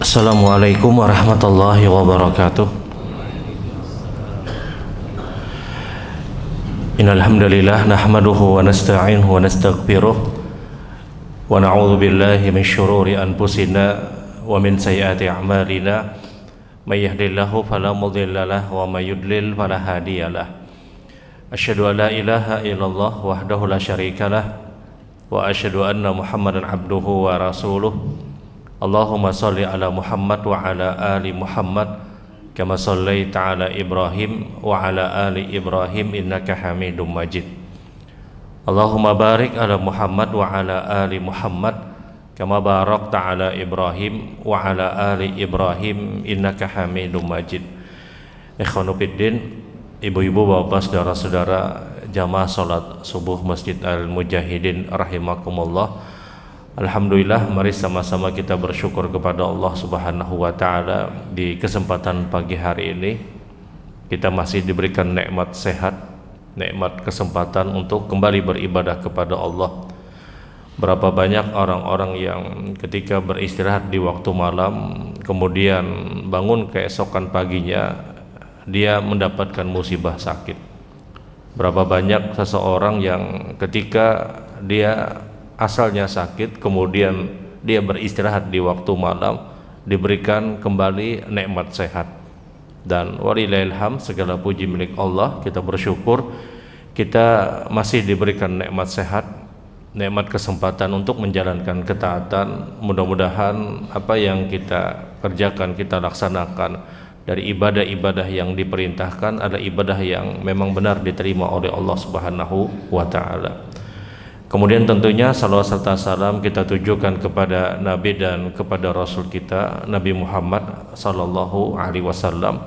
Assalamualaikum warahmatullahi wabarakatuh. Innal hamdalillah nahmaduhu wa nasta'inuhu wa nastaghfiruh wa na'udzu billahi min syururi anfusina wa min sayyiati a'malina. May yahdihillahu fala mudilla lahu wa may yudlil fala hadiyalah. Asyhadu an la ilaha illallah wahdahu la syarikalah wa asyhadu anna Muhammadan abduhu wa rasuluh. Allahumma salli ala Muhammad wa ala ali Muhammad kama sallaita ala Ibrahim wa ala ali Ibrahim innaka Hamidum Majid. Allahumma barik ala Muhammad wa ala ali Muhammad kama barakta ala Ibrahim wa ala ali Ibrahim innaka Hamidum Majid. Ikhwanu fiddin, ibu-ibu, bapak, saudara-saudara jamaah salat subuh Masjid Al-Mujahidin rahimakumullah. Alhamdulillah, mari sama-sama kita bersyukur kepada Allah Subhanahu wa Ta'ala. Di kesempatan pagi hari ini kita masih diberikan nikmat sehat, nikmat kesempatan untuk kembali beribadah kepada Allah. Berapa banyak orang-orang yang ketika beristirahat di waktu malam kemudian bangun keesokan paginya dia mendapatkan musibah sakit. Berapa banyak seseorang yang ketika dia asalnya sakit kemudian dia beristirahat di waktu malam diberikan kembali nikmat sehat. Dan walillahilham, segala puji milik Allah. Kita bersyukur kita masih diberikan nikmat sehat, nikmat kesempatan untuk menjalankan ketaatan. Mudah-mudahan apa yang kita kerjakan, kita laksanakan dari ibadah-ibadah yang diperintahkan adalah ibadah yang memang benar diterima oleh Allah Subhanahu wa Ta'ala. Kemudian tentunya salawat serta salam kita tujukan kepada Nabi dan kepada Rasul kita Nabi Muhammad sallallahu alaihi wasallam.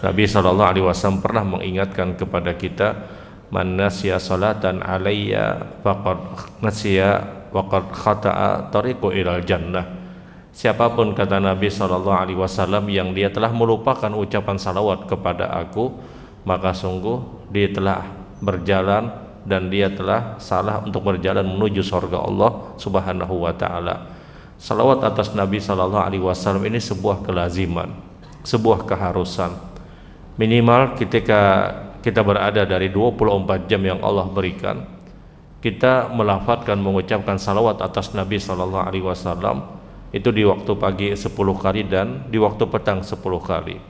Nabi sallallahu alaihi wasallam pernah mengingatkan kepada kita, man nasiya salatan alayya faqad nasiya wa qad khata'a tariqu ilal jannah. Siapapun, kata Nabi sallallahu alaihi wasallam, yang dia telah melupakan ucapan salawat kepada aku, maka sungguh dia telah berjalan dan dia telah salah untuk berjalan menuju surga Allah Subhanahu wa Ta'ala. Salawat atas Nabi sallallahu alaihi wasallam ini sebuah kelaziman, sebuah keharusan. Minimal ketika kita berada dari 24 jam yang Allah berikan, kita melafadzkan, mengucapkan salawat atas Nabi sallallahu alaihi wasallam itu di waktu pagi 10 kali dan di waktu petang 10 kali.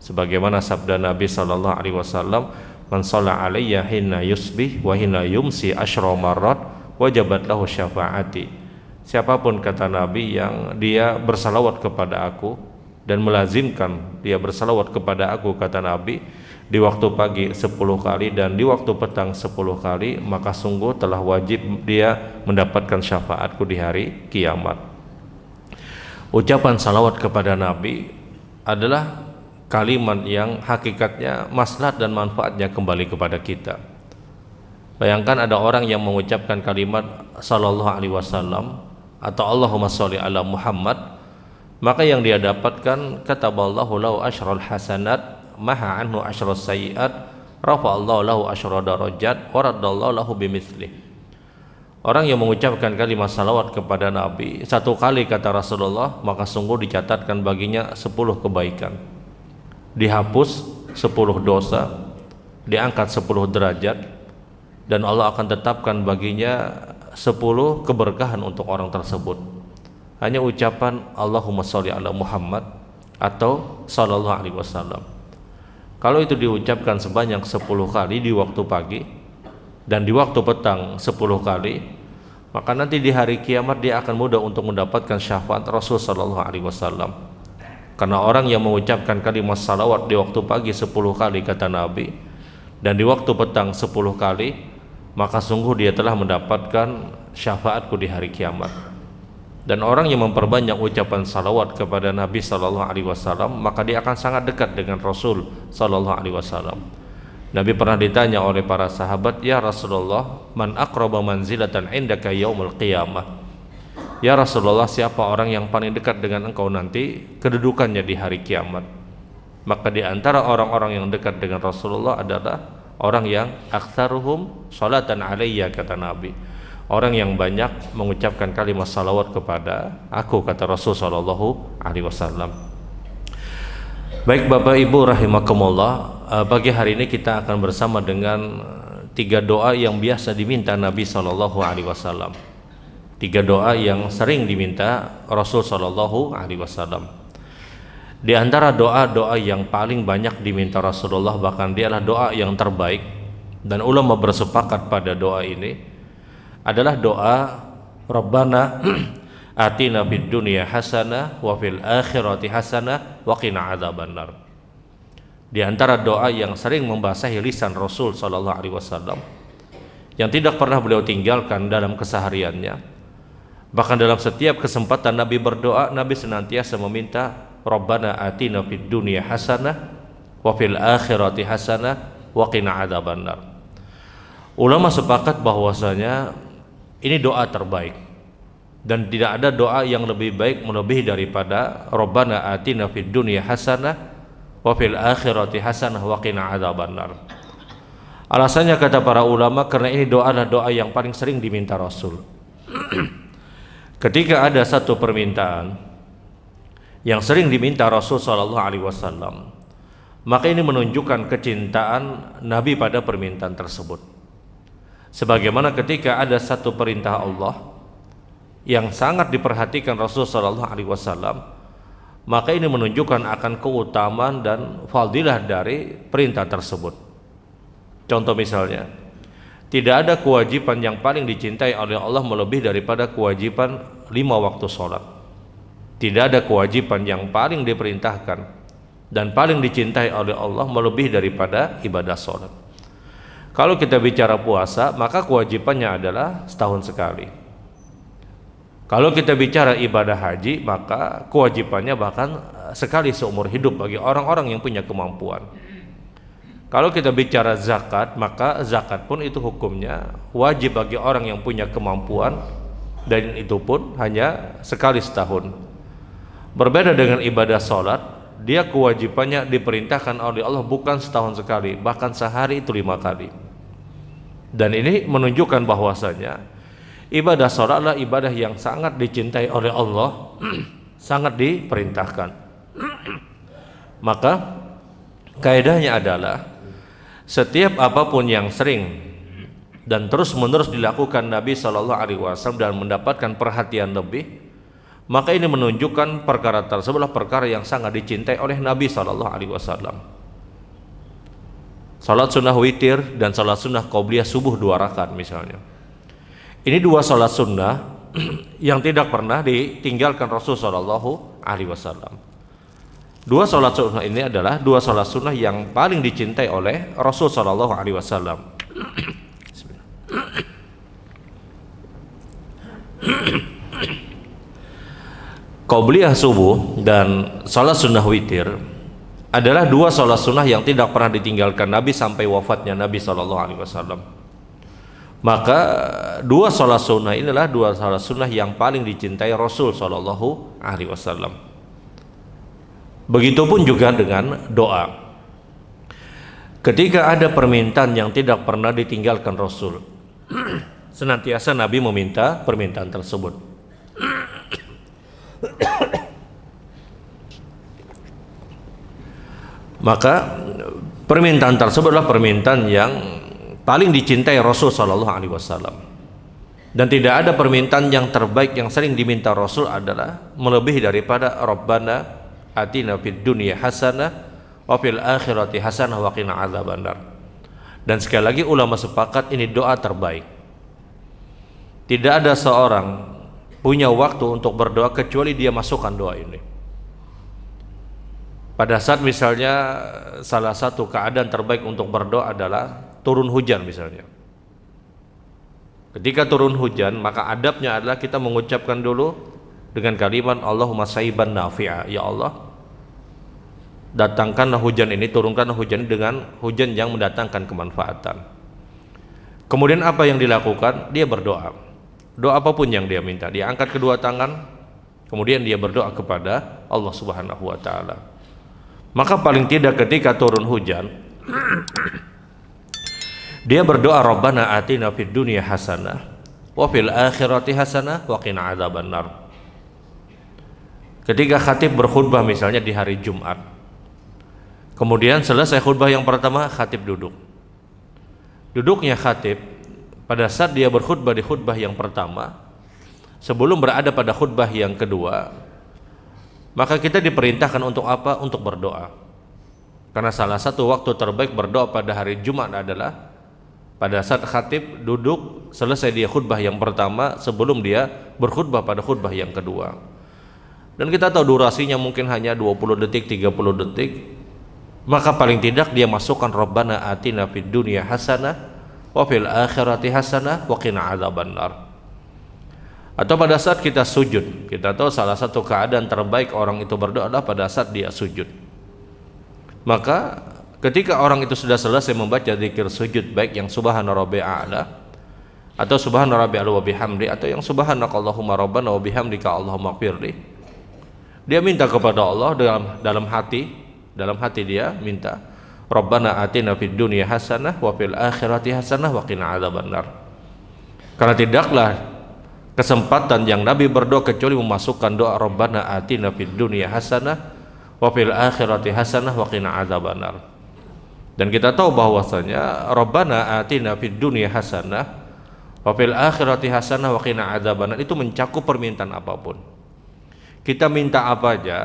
Sebagaimana sabda Nabi sallallahu alaihi wasallam, man shalla alayya hina yusbih wa hina yumsi asyra marrat wajabat lahu syafaati. Siapapun, kata Nabi, yang dia bersalawat kepada aku dan melazimkan dia bersalawat kepada aku, kata Nabi, di waktu pagi 10 kali dan di waktu petang 10 kali, maka sungguh telah wajib dia mendapatkan syafaatku di hari kiamat. Ucapan salawat kepada Nabi adalah kalimat yang hakikatnya maslahat dan manfaatnya kembali kepada kita. Bayangkan ada orang yang mengucapkan kalimat sallallahu alaihi wasallam atau Allahumma sholli ala Muhammad, maka yang dia dapatkan, kataballahu lahu asyral hasanat maha anhu asyras sayyiat rafa'allahu lahu asyra darajat wa raddallahu lahu bimitslih. Orang yang mengucapkan kalimat salawat kepada Nabi 1 kali, kata Rasulullah, maka sungguh dicatatkan baginya 10 kebaikan, dihapus 10 dosa, diangkat 10 derajat, dan Allah akan tetapkan baginya 10 keberkahan untuk orang tersebut. Hanya ucapan Allahumma sholli ala Muhammad atau sallallahu alaihi wasallam. Kalau itu diucapkan sebanyak 10 kali di waktu pagi dan di waktu petang 10 kali, maka nanti di hari kiamat dia akan mudah untuk mendapatkan syafaat Rasul sallallahu alaihi wasallam. Karena orang yang mengucapkan kalimat salawat di waktu pagi 10 kali, kata Nabi, dan di waktu petang 10 kali, maka sungguh dia telah mendapatkan syafaatku di hari kiamat. Dan orang yang memperbanyak ucapan salawat kepada Nabi sallallahu alaihi wasallam, maka dia akan sangat dekat dengan Rasul sallallahu alaihi wasallam. Nabi pernah ditanya oleh para sahabat, ya Rasulullah, man aqraba manzilatan indaka yaumul qiyamah. Ya Rasulullah, siapa orang yang paling dekat dengan engkau nanti kedudukannya di hari kiamat? Maka di antara orang-orang yang dekat dengan Rasulullah adalah orang yang aktsaruhum sholatan alayya, kata Nabi, orang yang banyak mengucapkan kalimat salawat kepada aku, kata Rasul sallallahu alaihi wasallam. Baik Bapak Ibu rahimakumullah, pagi hari ini kita akan bersama dengan 3 doa yang biasa diminta Nabi sallallahu alaihi wasallam. 3 doa yang sering diminta Rasul sallallahu alaihi wasallam. Di antara doa-doa yang paling banyak diminta Rasulullah, bahkan dia adalah doa yang terbaik, dan ulama bersepakat pada doa ini adalah doa Rabbana atina fid dunya hasanah wa fil akhirati hasanah wa qina adzabannar. Di antara doa yang sering membasahi lisan Rasul sallallahu alaihi wasallam, yang tidak pernah beliau tinggalkan dalam kesehariannya, bahkan dalam setiap kesempatan Nabi berdoa, Nabi senantiasa meminta Rabbana atina fid dunya hasanah wa fil akhirati hasanah wa qina adzabannar. Ulama sepakat bahwasanya ini doa terbaik, dan tidak ada doa yang lebih baik melebihi daripada Rabbana atina fid dunya hasanah wa fil akhirati hasanah wa qina adzabannar. Alasannya kata para ulama, karena ini doa adalah doa yang paling sering diminta Rasul. Ketika ada satu permintaan yang sering diminta Rasul sallallahu alaihi wasallam, maka ini menunjukkan kecintaan Nabi pada permintaan tersebut. Sebagaimana ketika ada satu perintah Allah yang sangat diperhatikan Rasul sallallahu alaihi wasallam, maka ini menunjukkan akan keutamaan dan fadilah dari perintah tersebut. Contoh misalnya, tidak ada kewajiban yang paling dicintai oleh Allah melebihi daripada kewajiban 5 waktu sholat. Tidak ada kewajiban yang paling diperintahkan dan paling dicintai oleh Allah melebihi daripada ibadah sholat. Kalau kita bicara puasa, maka kewajibannya adalah setahun sekali. Kalau kita bicara ibadah haji, maka kewajibannya bahkan sekali seumur hidup bagi orang-orang yang punya kemampuan. Kalau kita bicara zakat, maka zakat pun itu hukumnya wajib bagi orang yang punya kemampuan, dan itu pun hanya sekali setahun. Berbeda dengan ibadah sholat, dia kewajibannya diperintahkan oleh Allah bukan setahun sekali, bahkan sehari itu 5 kali. Dan ini menunjukkan bahwasanya ibadah sholat adalah ibadah yang sangat dicintai oleh Allah, sangat diperintahkan. Maka kaidahnya adalah setiap apapun yang sering dan terus menerus dilakukan Nabi sallallahu alaihi wasallam dan mendapatkan perhatian lebih, maka ini menunjukkan perkara tersebutlah perkara yang sangat dicintai oleh Nabi sallallahu alaihi wasallam. Salat sunnah witir dan salat sunnah qobliyah subuh 2 rakaat misalnya. Ini 2 salat sunnah yang tidak pernah ditinggalkan Rasul sallallahu alaihi wasallam. 2 salat sunnah ini adalah 2 salat sunnah yang paling dicintai oleh Rasul sallallahu alaihi wasallam. Qobliyah subuh dan salat sunnah witir adalah 2 salat sunnah yang tidak pernah ditinggalkan Nabi sampai wafatnya Nabi sallallahu alaihi wasallam. Maka 2 salat sunnah inilah 2 salat sunnah yang paling dicintai Rasul sallallahu alaihi wasallam. Begitupun juga dengan doa. Ketika ada permintaan yang tidak pernah ditinggalkan Rasul, senantiasa Nabi meminta permintaan tersebut. Maka permintaan tersebut adalah permintaan yang paling dicintai Rasul sallallahu alaihi wasallam. Dan tidak ada permintaan yang terbaik yang sering diminta Rasul adalah melebihi daripada Rabbana atina fid dunya hasanah wa fil akhirati hasanah wa qina adzabannar. Dan sekali lagi ulama sepakat ini doa terbaik. Tidak ada seorang punya waktu untuk berdoa kecuali dia masukkan doa ini. Pada saat misalnya salah satu keadaan terbaik untuk berdoa adalah turun hujan misalnya. Ketika turun hujan, maka adabnya adalah kita mengucapkan dulu dengan kalimat Allahumma sayyiban nafi'a, ya Allah datangkanlah hujan ini, turunkanlah hujan dengan hujan yang mendatangkan kemanfaatan. Kemudian apa yang dilakukan? Dia berdoa. Doa apapun yang dia minta, dia angkat kedua tangan, kemudian dia berdoa kepada Allah Subhanahu wa taala. Maka paling tidak ketika turun hujan, dia berdoa Rabbana atina fid dunya hasanah wa fil akhirati hasanah wa qina adzabannar. Ketika khatib berkhutbah misalnya di hari Jumat, kemudian selesai khutbah yang pertama, khatib duduk. Duduknya khatib pada saat dia berkhutbah di khutbah yang pertama, sebelum berada pada khutbah yang kedua, maka kita diperintahkan untuk apa? Untuk berdoa. Karena salah satu waktu terbaik berdoa pada hari Jumat adalah pada saat khatib duduk selesai dia khutbah yang pertama sebelum dia berkhutbah pada khutbah yang kedua. Dan kita tahu durasinya mungkin hanya 20 detik, 30 detik. Maka paling tidak dia masukkan Rabbana atina fid dunya hasanah wa fil akhirati hasanah wa qina adzabannar. Atau pada saat kita sujud, kita tahu salah satu keadaan terbaik orang itu berdoa adalah pada saat dia sujud. Maka ketika orang itu sudah selesai membaca zikir sujud, baik yang subhana rabbil a'la atau subhana rabbil wa bihamdi atau yang subhanakallahumma rabbana wa bihamdika allahumma ighfirli, dia minta kepada Allah dalam hati dia minta Rabbana atina fid dunya hasanah wa fil akhirati hasanah wa qina adzabannar. Karena tidaklah kesempatan yang Nabi berdoa kecuali memasukkan doa Rabbana atina fid dunya hasanah wa fil akhirati hasanah wa qina adzabannar. Dan kita tahu bahwasanya Rabbana atina fid dunya hasanah wa fil akhirati hasanah wa qina adzabannar itu mencakup permintaan apapun. Kita minta apa aja,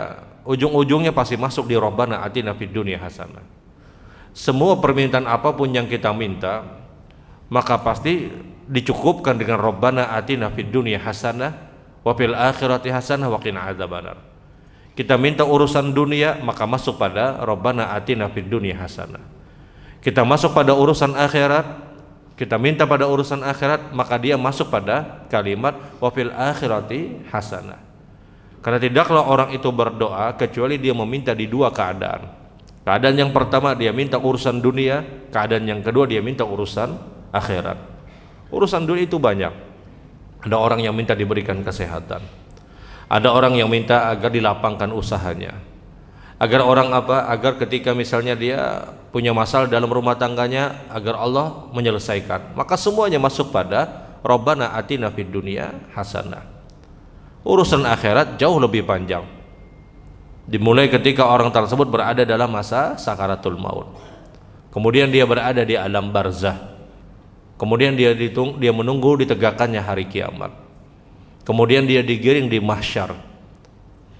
ujung-ujungnya pasti masuk di Rabbana atina fid dunya hasanah. Semua permintaan apapun yang kita minta, maka pasti dicukupkan dengan Rabbana atina fid dunya hasanah wa fil akhirati hasanah wa qina adzabannar. Kita minta urusan dunia, maka masuk pada Rabbana atina fid dunya hasanah. Kita masuk pada urusan akhirat, kita minta pada urusan akhirat, maka dia masuk pada kalimat wa fil akhirati hasanah. Karena tidaklah orang itu berdoa kecuali dia meminta di dua keadaan. Keadaan yang pertama dia minta urusan dunia, keadaan yang kedua dia minta urusan akhirat. Urusan dunia itu banyak. Ada orang yang minta diberikan kesehatan. Ada orang yang minta agar dilapangkan usahanya. Agar orang apa? Agar ketika misalnya dia punya masalah dalam rumah tangganya, agar Allah menyelesaikan. Maka semuanya masuk pada Rabbana atina fid dunya hasanah. Urusan akhirat jauh lebih panjang. Dimulai ketika orang tersebut berada dalam masa sakaratul maut. Kemudian dia berada di alam barzah. Kemudian dia menunggu ditegakkannya hari kiamat. Kemudian dia digiring di mahsyar.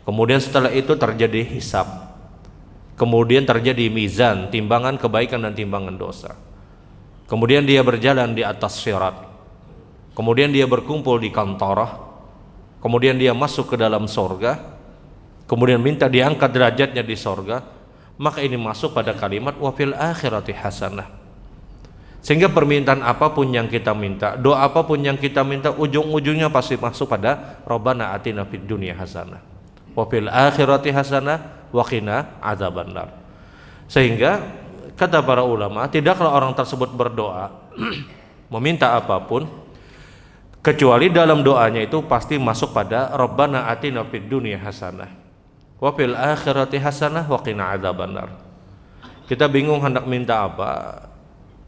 Kemudian setelah itu terjadi hisab. Kemudian terjadi mizan, timbangan kebaikan dan timbangan dosa. Kemudian dia berjalan di atas sirat. Kemudian dia berkumpul di kantorah. Kemudian dia masuk ke dalam sorga, kemudian minta diangkat derajatnya di sorga, maka ini masuk pada kalimat wa fil akhirati hasanah. Sehingga permintaan apapun yang kita minta, doa apapun yang kita minta, ujung-ujungnya pasti masuk pada Rabbana atina fid dunya hasanah wa fil akhirati hasanah wa qina adzabannar. Sehingga kata para ulama, tidaklah orang tersebut berdoa meminta apapun kecuali dalam doanya itu pasti masuk pada Rabbana atina fid dunya hasanah wa fil akhirati hasanah wa qina adzabannar. Kita bingung hendak minta apa,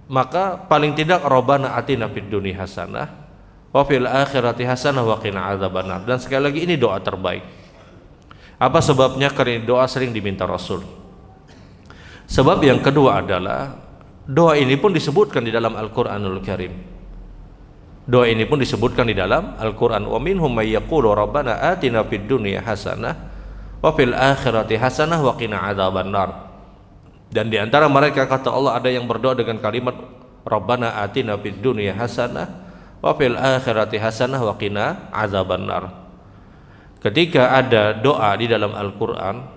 maka paling tidak Rabbana atina fid dunya hasanah wa fil akhirati hasanah wa qina adzabannar. Dan sekali lagi ini doa terbaik. Apa sebabnya? Karena doa sering diminta Rasul. Sebab yang kedua adalah doa ini pun disebutkan di dalam Al-Qur'anul Karim. Doa ini pun disebutkan di dalam Al-Quran. Wa minhum may yaqulu Rabbana atina fid dunya hasanah wa fil akhirati hasanah wa qina adzabannar. Dan di antara mereka kata Allah ada yang berdoa dengan kalimat Rabbana atina fid dunya hasanah wa fil akhirati hasanah wa qina adzabannar. Ketika ada doa di dalam Al-Quran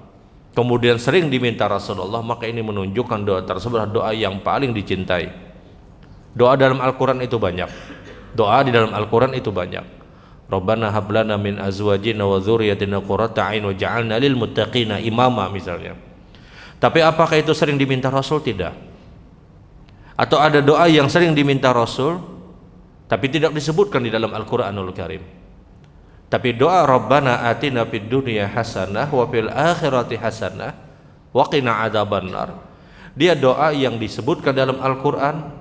kemudian sering diminta Rasulullah, maka ini menunjukkan doa tersebut adalah doa yang paling dicintai. Doa dalam Al-Quran itu banyak. Doa di dalam Al-Quran itu banyak. Rabbana hablana min azwajina wa dzurriyyatina qurrata a'yun waj'alna lil muttaqina imama misalnya. Tapi apakah itu sering diminta Rasul? Tidak. Atau ada doa yang sering diminta Rasul tapi tidak disebutkan di dalam Al-Qur'anul Karim. Tapi doa Rabbana atina fid dunya hasanah wa fil akhirati hasanah wa qina adzabannar, dia doa yang disebutkan dalam Al-Qur'an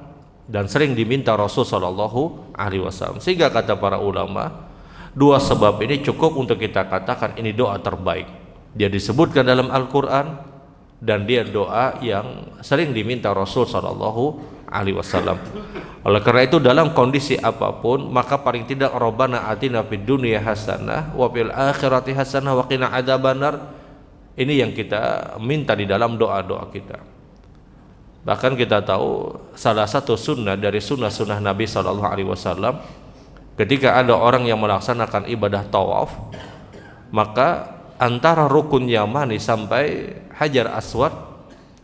dan sering diminta Rasul Shallallahu Alaihi Wasallam. Sehingga kata para ulama, dua sebab ini cukup untuk kita katakan ini doa terbaik. Dia disebutkan dalam Al-Quran dan dia doa yang sering diminta Rasul Shallallahu Alaihi Wasallam. Oleh karena itu dalam kondisi apapun, maka paling tidak Rabbana atina fid dunya hasanah wa fil akhirati hasanah wa qina adzabannar. Ini yang kita minta di dalam doa-doa kita. Bahkan kita tahu salah satu sunnah dari sunnah-sunnah Nabi Shallallahu Alaihi Wasallam, ketika ada orang yang melaksanakan ibadah tawaf, maka antara rukun Yamani sampai Hajar Aswad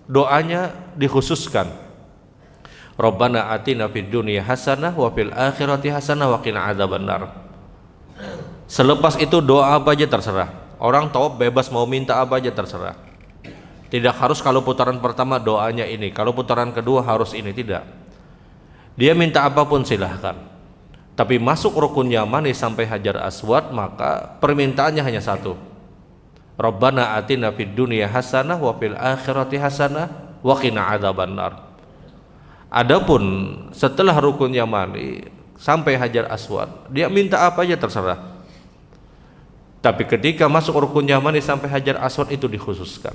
doanya dikhususkan. Rabbana atina fid dunya hasanah wa fil akhirati hasanah wa qina adzabannar. Selepas itu doa apa aja terserah. Orang tawaf bebas mau minta apa aja terserah. Tidak harus kalau putaran pertama doanya ini, kalau putaran kedua harus ini, tidak. Dia minta apapun silahkan. Tapi masuk rukun Yamani sampai Hajar Aswad, maka permintaannya hanya satu. Rabbana atina fid dunya hasanah wa fil akhirati hasanah wa qina adzabannar. Adapun setelah rukun Yamani sampai Hajar Aswad, dia minta apa aja terserah. Tapi ketika masuk rukun Yamani sampai Hajar Aswad itu dikhususkan.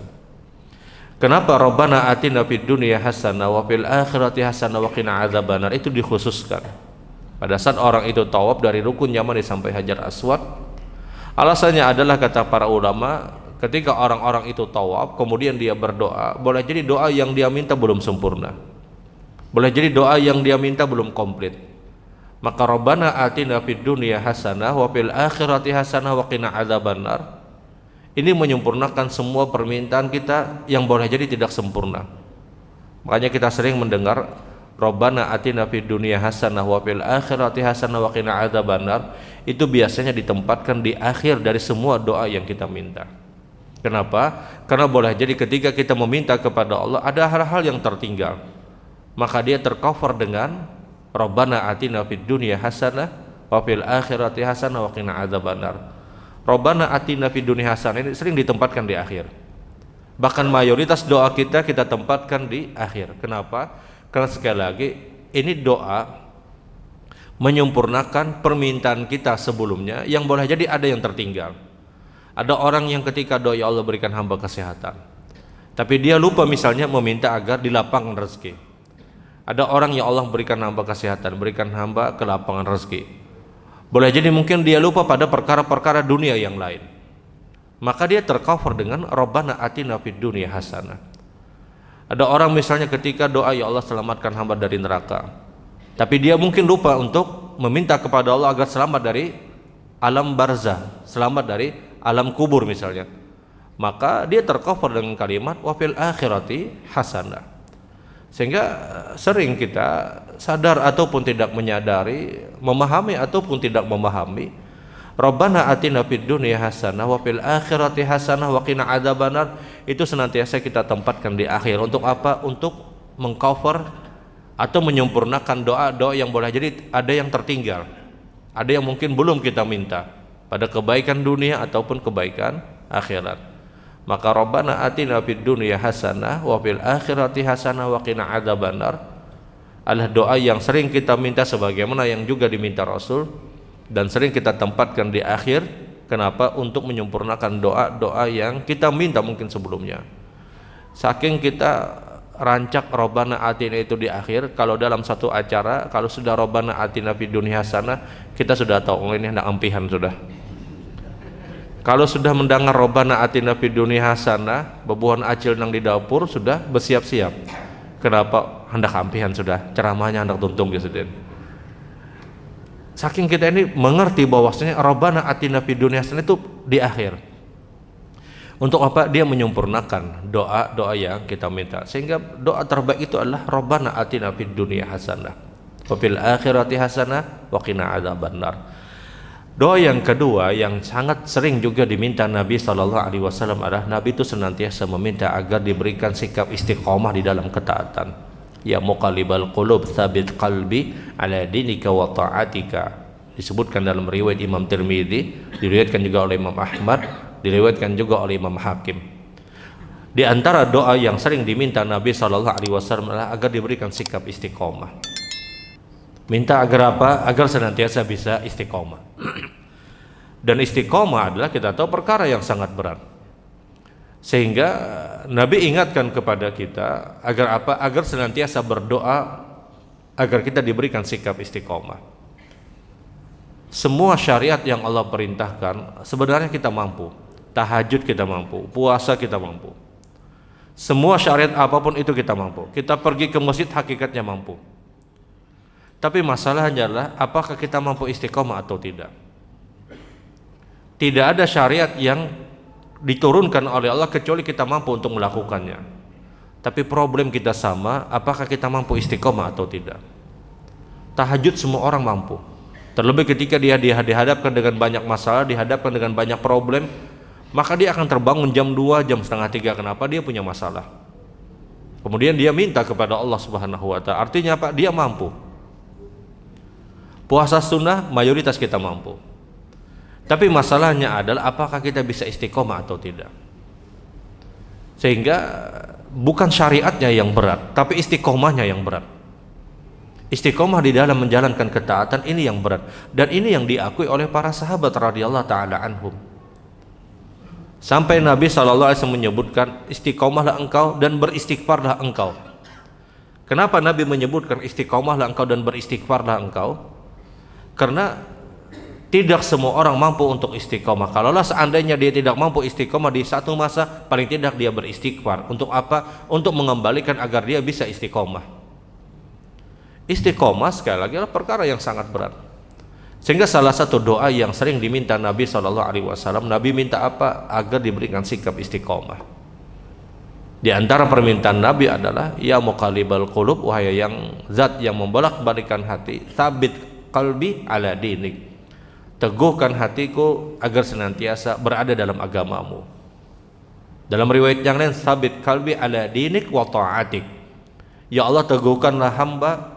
Kenapa Rabbana atina fid dunya hasanah wa fil akhirati hasanah wa qina adzabannar itu dikhususkan? Pada saat orang itu tawaf dari rukun Yamani sampai Hajar Aswad, alasannya adalah kata para ulama, ketika orang-orang itu tawaf kemudian dia berdoa, boleh jadi doa yang dia minta belum sempurna. Boleh jadi doa yang dia minta belum komplit. Maka Rabbana atina fid dunya hasanah wa fil akhirati hasanah wa qina adzabannar ini menyempurnakan semua permintaan kita yang boleh jadi tidak sempurna. Makanya kita sering mendengar Rabbana atina fid dunya hasanah wa fil akhirati hasanah wa qina adzabannar itu biasanya ditempatkan di akhir dari semua doa yang kita minta. Kenapa? Karena boleh jadi ketika kita meminta kepada Allah ada hal-hal yang tertinggal, maka dia tercover dengan Rabbana atina fid dunya hasanah wa fil akhirati hasanah wa qina adzabannar. Rabbana atina fid dunya hasanah ini sering ditempatkan di akhir. Bahkan mayoritas doa kita tempatkan di akhir. Kenapa? Karena sekali lagi ini doa menyempurnakan permintaan kita sebelumnya yang boleh jadi ada yang tertinggal. Ada orang yang ketika doa ya Allah berikan hamba kesehatan, tapi dia lupa misalnya meminta agar dilapangkan rezeki. Ada orang yang Allah berikan hamba kesehatan, berikan hamba kelapangan rezeki. Boleh jadi mungkin dia lupa pada perkara-perkara dunia yang lain. Maka dia tercover dengan Rabbana atina fid dunya hasanah. Ada orang misalnya ketika doa ya Allah selamatkan hamba dari neraka, tapi dia mungkin lupa untuk meminta kepada Allah agar selamat dari alam barzah, selamat dari alam kubur misalnya. Maka dia tercover dengan kalimat wa fil akhirati hasanah. Sehingga sering kita sadar ataupun tidak menyadari, memahami ataupun tidak memahami, Rabbana atina fid dunya hasanah wa fil akhirati hasanah wa qina adzabannar itu senantiasa kita tempatkan di akhir. Untuk apa? Untuk mengcover atau menyempurnakan doa-doa yang boleh jadi ada yang tertinggal, ada yang mungkin belum kita minta pada kebaikan dunia ataupun kebaikan akhirat. Maka Rabbana atina fid dunya hasanah wa fil akhirati hasanah wa qina adzabannar adalah doa yang sering kita minta sebagaimana yang juga diminta Rasul dan sering kita tempatkan di akhir. Kenapa? Untuk menyempurnakan doa-doa yang kita minta mungkin sebelumnya. Saking kita rancak Rabbana atina itu di akhir, kalau dalam satu acara kalau sudah Rabbana atina fid dunya hasanah kita sudah tahu ini hendak ampihan sudah. Kalau sudah mendengar Rabbana atina fid dunya hasanah, bebuhan acil nang di dapur sudah bersiap-siap. Kenapa? Hendak ampihan sudah, ceramahnya hendak tuntung gitu. Saking kita ini mengerti bahwasanya Rabbana atina fid dunya hasanah itu di akhir. Untuk apa? Dia menyempurnakan doa-doa yang kita minta. Sehingga doa terbaik itu adalah Rabbana atina fid dunya hasanah wa fil akhirati hasanah wa qina adzabannar. Doa yang kedua yang sangat sering juga diminta Nabi Shallallahu Alaihi Wasallam adalah Nabi itu senantiasa meminta agar diberikan sikap istiqomah di dalam ketaatan. Ya muqallibal qulub tsabit qalbi ala dinika wa ta'atika. Disebutkan dalam riwayat Imam Tirmidzi, diriwayatkan juga oleh Imam Ahmad, diriwayatkan juga oleh Imam Hakim. Di antara doa yang sering diminta Nabi Shallallahu Alaihi Wasallam adalah agar diberikan sikap istiqomah. Minta agar apa? Agar senantiasa bisa istiqomah. Dan istiqomah adalah kita tahu perkara yang sangat berat. Sehingga Nabi ingatkan kepada kita agar apa? Agar senantiasa berdoa agar kita diberikan sikap istiqomah. Semua syariat yang Allah perintahkan sebenarnya kita mampu. Tahajud kita mampu, puasa kita mampu. Semua syariat apapun itu kita mampu. Kita pergi ke masjid hakikatnya mampu. Tapi masalahnya adalah apakah kita mampu istiqomah atau tidak. Tidak ada syariat yang diturunkan oleh Allah kecuali kita mampu untuk melakukannya. Tapi problem kita sama, apakah kita mampu istiqomah atau tidak. Tahajud semua orang mampu. Terlebih ketika dia dihadapkan dengan banyak masalah, dihadapkan dengan banyak problem, maka dia akan terbangun jam 2, jam setengah 3. Kenapa? Dia punya masalah. Kemudian dia minta kepada Allah Subhanahu wa Ta'ala. Artinya apa? Dia mampu. Puasa sunnah mayoritas kita mampu. Tapi masalahnya adalah apakah kita bisa istiqomah atau tidak. Sehingga bukan syariatnya yang berat, tapi istiqomahnya yang berat. Istiqomah di dalam menjalankan ketaatan ini yang berat. Dan ini yang diakui oleh para sahabat radhiyallahu ta'ala anhum. Sampai Nabi SAW menyebutkan istiqomahlah engkau dan beristighfarlah engkau. Kenapa Nabi menyebutkan istiqomahlah engkau dan beristighfarlah engkau? Karena tidak semua orang mampu untuk istiqomah. Kalaulah seandainya dia tidak mampu istiqomah di satu masa, paling tidak dia beristighfar. Untuk apa? Untuk mengembalikan agar dia bisa istiqomah. Istiqomah sekali lagi adalah perkara yang sangat berat. Sehingga salah satu doa yang sering diminta Nabi SAW, Nabi minta apa? Agar diberikan sikap istiqomah. Di antara permintaan Nabi adalah, ya muqallibal qulub, wahai yang zat yang membolak-balikan hati, sabit qalbi ala dinik, teguhkan hatiku agar senantiasa berada dalam agamamu. Dalam riwayat yang lain, sabit qalbi ala dinik wa ta'atik, ya Allah teguhkanlah hamba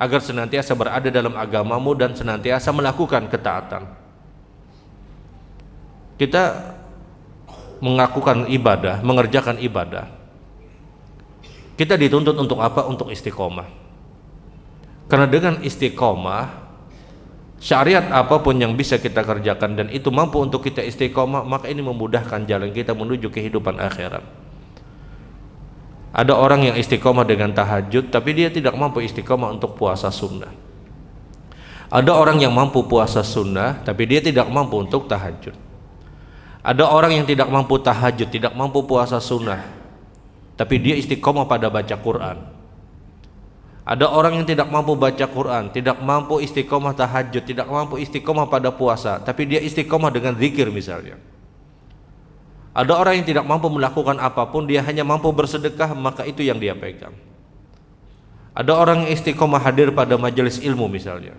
agar senantiasa berada dalam agamamu dan senantiasa melakukan ketaatan. Kita melakukan ibadah, mengerjakan ibadah, kita dituntut untuk apa? Untuk istiqomah. Karena dengan istiqomah, syariat apapun yang bisa kita kerjakan dan itu mampu untuk kita istiqomah, maka ini memudahkan jalan kita menuju kehidupan akhirat. Ada orang yang istiqomah dengan tahajud, tapi dia tidak mampu istiqomah untuk puasa sunnah. Ada orang yang mampu puasa sunnah, tapi dia tidak mampu untuk tahajud. Ada orang yang tidak mampu tahajud, tidak mampu puasa sunnah, tapi dia istiqomah pada baca Quran. Ada orang yang tidak mampu baca Quran, tidak mampu istiqomah tahajud, tidak mampu istiqomah pada puasa, tapi dia istiqomah dengan zikir misalnya. Ada orang yang tidak mampu melakukan apapun, dia hanya mampu bersedekah, maka itu yang dia pegang. Ada orang yang istiqomah hadir pada majelis ilmu misalnya.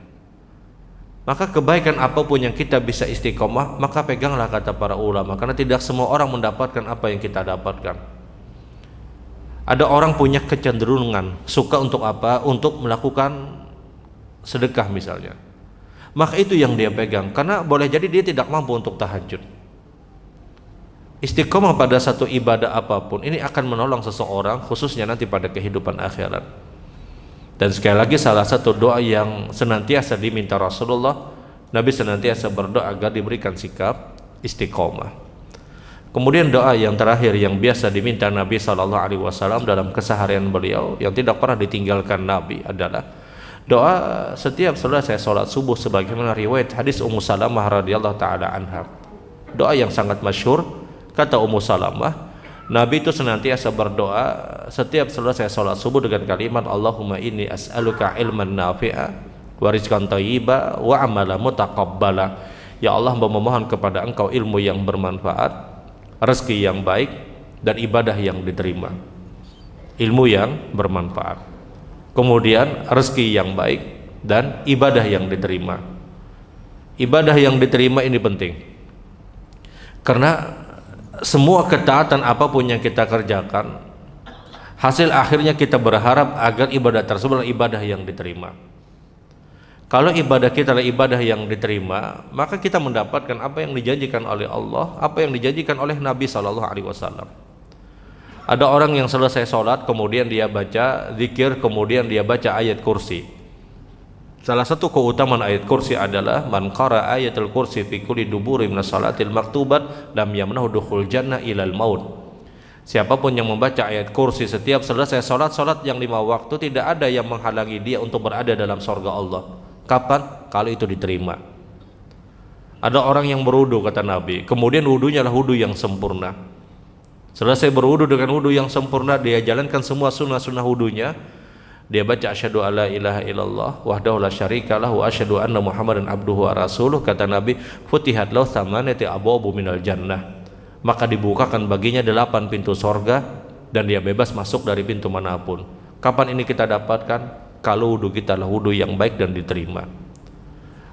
Maka kebaikan apapun yang kita bisa istiqomah, maka peganglah kata para ulama, karena tidak semua orang mendapatkan apa yang kita dapatkan. Ada orang punya kecenderungan suka untuk apa? Untuk melakukan sedekah misalnya. Maka itu yang dia pegang, karena boleh jadi dia tidak mampu untuk tahajud. Istiqomah pada satu ibadah apapun ini akan menolong seseorang, khususnya nanti pada kehidupan akhirat. Dan sekali lagi salah satu doa yang senantiasa diminta Rasulullah, Nabi senantiasa berdoa agar diberikan sikap istiqomah. Kemudian doa yang terakhir yang biasa diminta Nabi SAW dalam keseharian beliau, yang tidak pernah ditinggalkan Nabi, adalah doa setiap selesai sholat subuh, sebagaimana riwayat hadis Ummu Salamah radhiyallahu ta'ala anha. Doa yang sangat masyhur, kata Ummu Salamah, Nabi itu senantiasa berdoa setiap selesai sholat subuh dengan kalimat, Allahumma inni as'aluka ilman nafi'a wa rizqan thayyiba wa amalan mutaqabbala. Ya Allah, memohon kepada engkau ilmu yang bermanfaat, rezeki yang baik, dan ibadah yang diterima. Ilmu yang bermanfaat, kemudian rezeki yang baik, dan ibadah yang diterima. Ibadah yang diterima ini penting, karena semua ketaatan apapun yang kita kerjakan, hasil akhirnya kita berharap agar ibadah tersebut adalah ibadah yang diterima. Kalau ibadah kita adalah ibadah yang diterima, maka kita mendapatkan apa yang dijanjikan oleh Allah, apa yang dijanjikan oleh Nabi SAW. Ada orang yang selesai sholat, kemudian dia baca zikir, kemudian dia baca ayat kursi. Salah satu keutamaan ayat kursi adalah man qara ayatul kursi fi kulli duburi minas salatil maktubat lam yamnahu dukhul jannah ilal maut. Siapapun yang membaca ayat kursi setiap selesai salat yang 5 waktu, tidak ada yang menghalangi dia untuk berada dalam surga Allah. Kapan? Kalau itu diterima. Ada orang yang berwudu kata Nabi, kemudian wudunya adalah wudu yang sempurna. Selesai berwudu dengan wudu yang sempurna, dia jalankan semua sunnah-sunnah wudunya. Dia baca asyhadu alla ilaha illallah wahdahu la syarikalah wa asyhadu anna muhammadan abduhu wa rasuluh. Kata Nabi, futihat lahu thamaniyatu abwabu minal jannah, maka dibukakan baginya 8 pintu sorga dan dia bebas masuk dari pintu manapun. Kapan ini kita dapatkan? Kalau wudu kita adalah wudu yang baik dan diterima.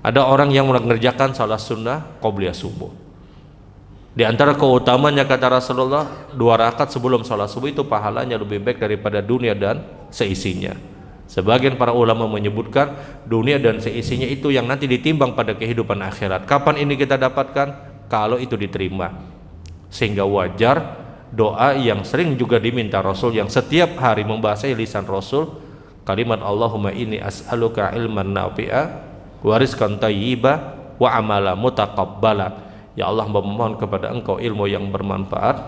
Ada orang yang mengerjakan salat sunnah qobliyah subuh. Di antara keutamanya kata Rasulullah, 2 rakaat sebelum salat subuh itu pahalanya lebih baik daripada dunia dan seisinya. Sebagian para ulama menyebutkan dunia dan seisinya itu yang nanti ditimbang pada kehidupan akhirat. Kapan ini kita dapatkan? Kalau itu diterima. Sehingga wajar doa yang sering juga diminta Rasul, yang setiap hari membasahi lisan Rasul, kalimat Allahumma inni as'aluka ilman nafi'a wa rizqan thayyiba wa amala mutaqabbala. Ya Allah, memohon kepada Engkau ilmu yang bermanfaat,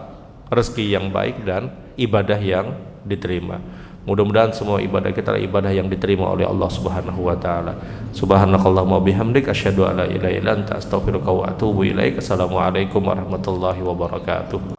rezeki yang baik, dan ibadah yang diterima. Mudah-mudahan semua ibadah kita adalah ibadah yang diterima oleh Allah Subhanahu wa taala. Subhanakallahumma bihamdik asyhadu an la ilaha illa anta astaghfiruka wa atubu ilaik. Assalamualaikum warahmatullahi wabarakatuh.